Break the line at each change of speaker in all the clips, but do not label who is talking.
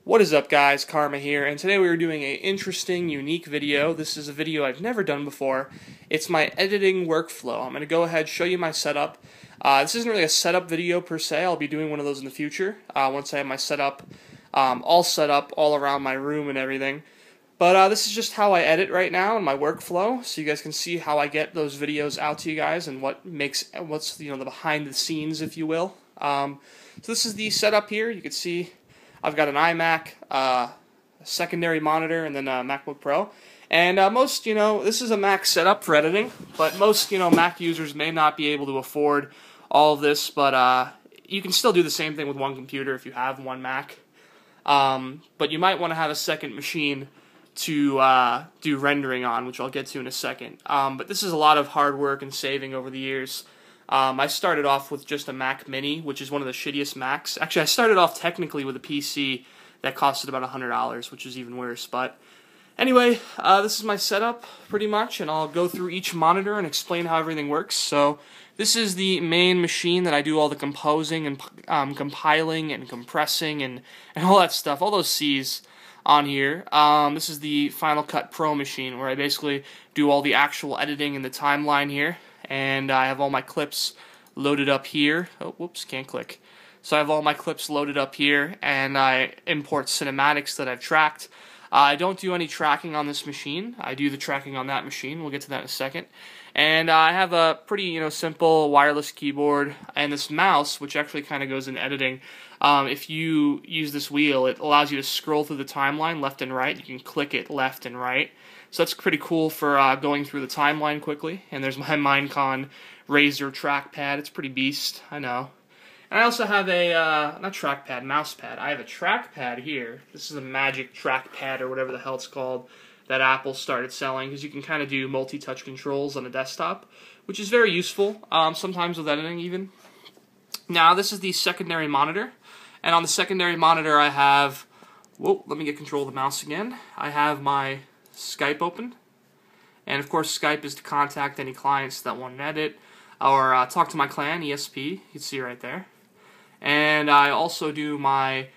What is up, guys? Karma here, and today we are doing an interesting, unique video. This is a video I've never done before. It's my editing workflow. I'm going to go ahead and show you my setup. This isn't really a setup video per se. I'll be doing one of those in the future once I have my setup all set up all around my room and everything. But this is just how I edit right now in my workflow, so you guys can see how I get those videos out to you guys and what's the behind the scenes, if you will. So this is the setup here. You can see I've got an iMac, a secondary monitor, and then a MacBook Pro. And this is a Mac setup for editing, but most, Mac users may not be able to afford all of this, but you can still do the same thing with one computer if you have one Mac. But you might want to have a second machine to do rendering on, which I'll get to in a second. But this is a lot of hard work and saving over the years. I started off with just a Mac Mini, which is one of the shittiest Macs. Actually, I started off technically with a PC that costed about $100, which is even worse. But anyway, this is my setup pretty much, and I'll go through each monitor and explain how everything works. So this is the main machine that I do all the composing and compiling and compressing and all that stuff, all those C's on here. This is the Final Cut Pro machine where I basically do all the actual editing in the timeline here. And I have all my clips loaded up here. Oh, whoops, can't click. So I have all my clips loaded up here, and I import cinematics that I've tracked. I don't do any tracking on this machine. I do the tracking on that machine. We'll get to that in a second. And I have a pretty, simple wireless keyboard and this mouse, which actually kind of goes in editing. If you use this wheel, it allows you to scroll through the timeline left and right. You can click it left and right. So that's pretty cool for going through the timeline quickly. And there's my Minecon Razer trackpad. It's pretty beast, I know. And I also have a, not trackpad, mouse pad. I have a trackpad here. This is a Magic trackpad or whatever the hell it's called that Apple started selling, because you can kind of do multi-touch controls on a desktop, which is very useful, sometimes with editing even. Now, this is the secondary monitor. And on the secondary monitor I have, whoa, let me get control of the mouse again. I have my Skype open, and of course Skype is to contact any clients that want to edit or talk to my clan, ESP, you can see right there. And I also do my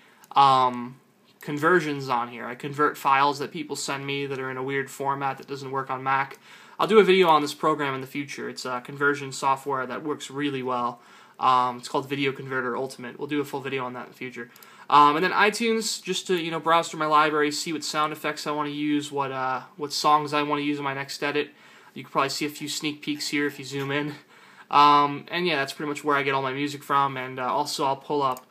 conversions on here. I convert files that people send me that are in a weird format that doesn't work on Mac. I'll do a video on this program in the future. It's a conversion software that works really well. It's called Video Converter Ultimate. We'll do a full video on that in the future. And then iTunes, just to browse through my library, see what sound effects I want to use, what songs I want to use in my next edit. You can probably see a few sneak peeks here if you zoom in. And yeah, that's pretty much where I get all my music from. And also I'll pull up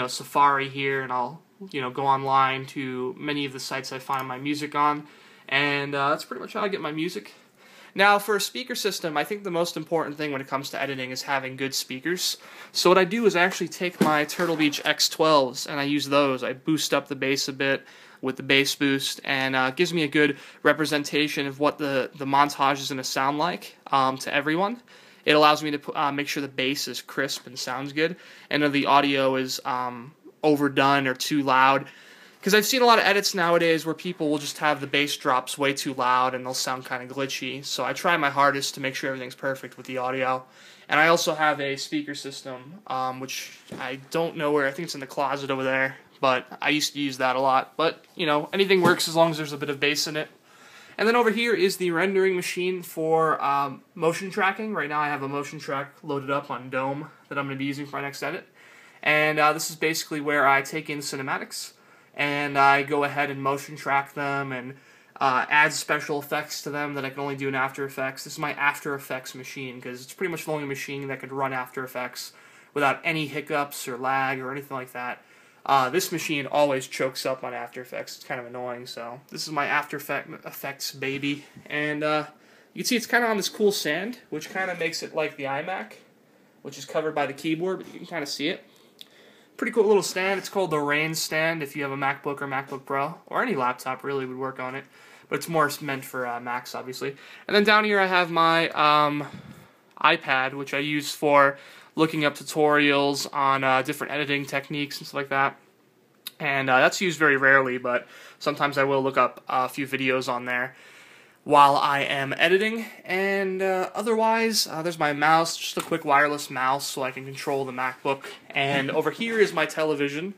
Safari here, and I'll go online to many of the sites I find my music on. And that's pretty much how I get my music. Now, for a speaker system, I think the most important thing when it comes to editing is having good speakers. So what I do is I actually take my Turtle Beach X12s and I use those. I boost up the bass a bit with the bass boost, and it gives me a good representation of what the montage is going to sound like to everyone. It allows me to make sure the bass is crisp and sounds good, and if the audio is overdone or too loud. Because I've seen a lot of edits nowadays where people will just have the bass drops way too loud and they'll sound kind of glitchy. So I try my hardest to make sure everything's perfect with the audio. And I also have a speaker system, which I don't know where. I think it's in the closet over there. But I used to use that a lot. But, anything works as long as there's a bit of bass in it. And then over here is the rendering machine for motion tracking. Right now I have a motion track loaded up on Dome that I'm going to be using for my next edit. And this is basically where I take in cinematics, and I go ahead and motion track them and add special effects to them that I can only do in After Effects. This is my After Effects machine, because it's pretty much the only machine that could run After Effects without any hiccups or lag or anything like that. This machine always chokes up on After Effects. It's kind of annoying, so this is my After Effects baby. And you can see it's kind of on this cool stand, which kind of makes it like the iMac, which is covered by the keyboard, but you can kind of see it. Pretty cool little stand. It's called the Rain stand if you have a MacBook or MacBook Pro, or any laptop really would work on it, but it's more meant for Macs, obviously. And then down here I have my iPad, which I use for looking up tutorials on different editing techniques and stuff like that. And that's used very rarely, but sometimes I will look up a few videos on there while I am editing. And otherwise, there's my mouse, just a quick wireless mouse so I can control the MacBook. And over here is my television,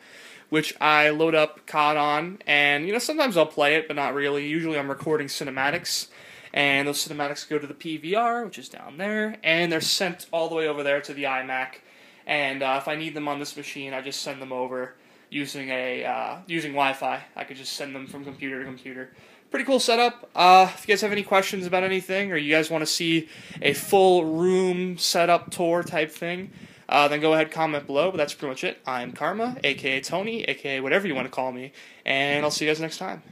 which I load up COD on, and sometimes I'll play it, but not really. Usually I'm recording cinematics, and those cinematics go to the PVR, which is down there, and they're sent all the way over there to the iMac. And if I need them on this machine, I just send them over using using Wi-Fi. I could just send them from computer to computer. Pretty cool setup. If you guys have any questions about anything, or you guys want to see a full room setup tour type thing, then go ahead, comment below. But that's pretty much it. I'm Karma, aka Tony, aka whatever you want to call me, and I'll see you guys next time.